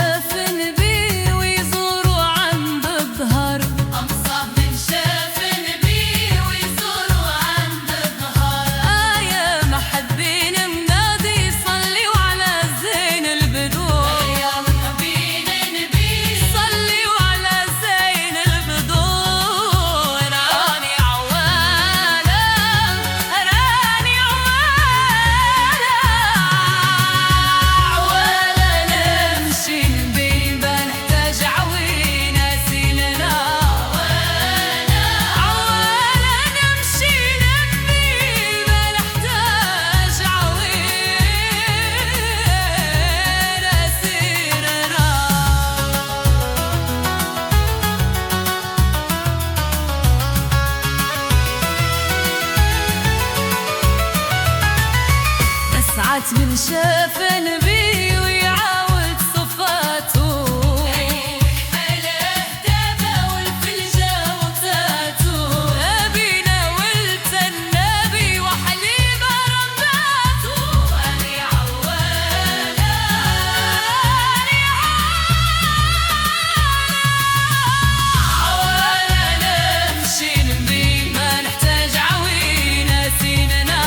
شاف نبي ويزوروا عند الظهر، أنصاف من شاف نبي ويزوروا عند الظهر. يا محبين منادي صلوا على زين البدور، يا محبين نبي صلوا على زين البدور. راني عوالة راني عوالة عوالة نمشي نبي ما نحتاج عوينة سيلنا، عوالة نمشي نبي ما نحتاج عوينة سيلنا. أسعد من شاف نبي ويعاود صفاته، حمله دابا والفلجة وتاتو. أبينا ولت النبي وحليمة رباته. أني عوالة عوالة نمشي نبي ما نحتاج عوينة سيننا،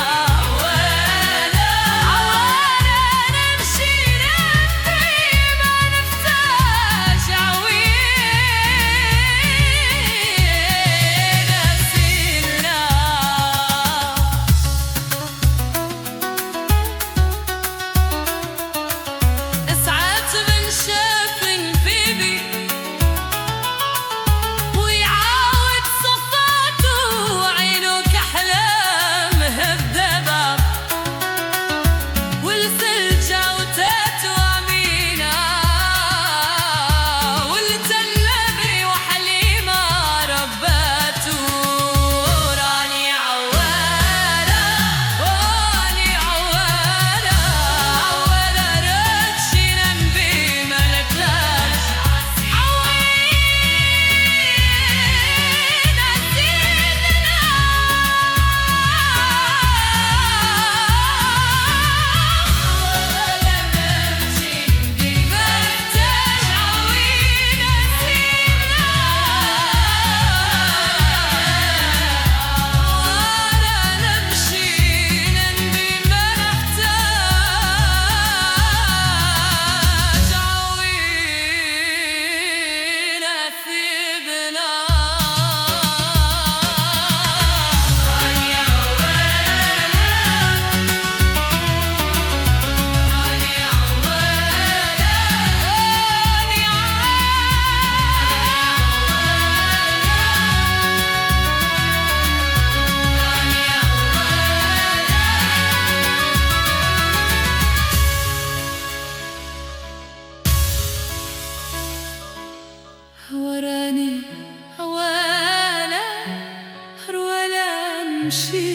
عوالة نمشي نبي ما نحتاج عوينة سيننا. اسعد من شاف البيبي ويعاود صفاته، عينه كحلام هالدبا والثلجة وتاتو أمينة ولت النبي وحليمة رباته. راني عوالة راني عوالة عوالة رتشي نبي ما نحتاج عوينة سيدنا. عوالة نمشي نبي ما نحتاج عوينة سيدنا، عوالة نمشي نبي ما نحتاج عوينة سيدنا. أني وراني عوالة ولا امشي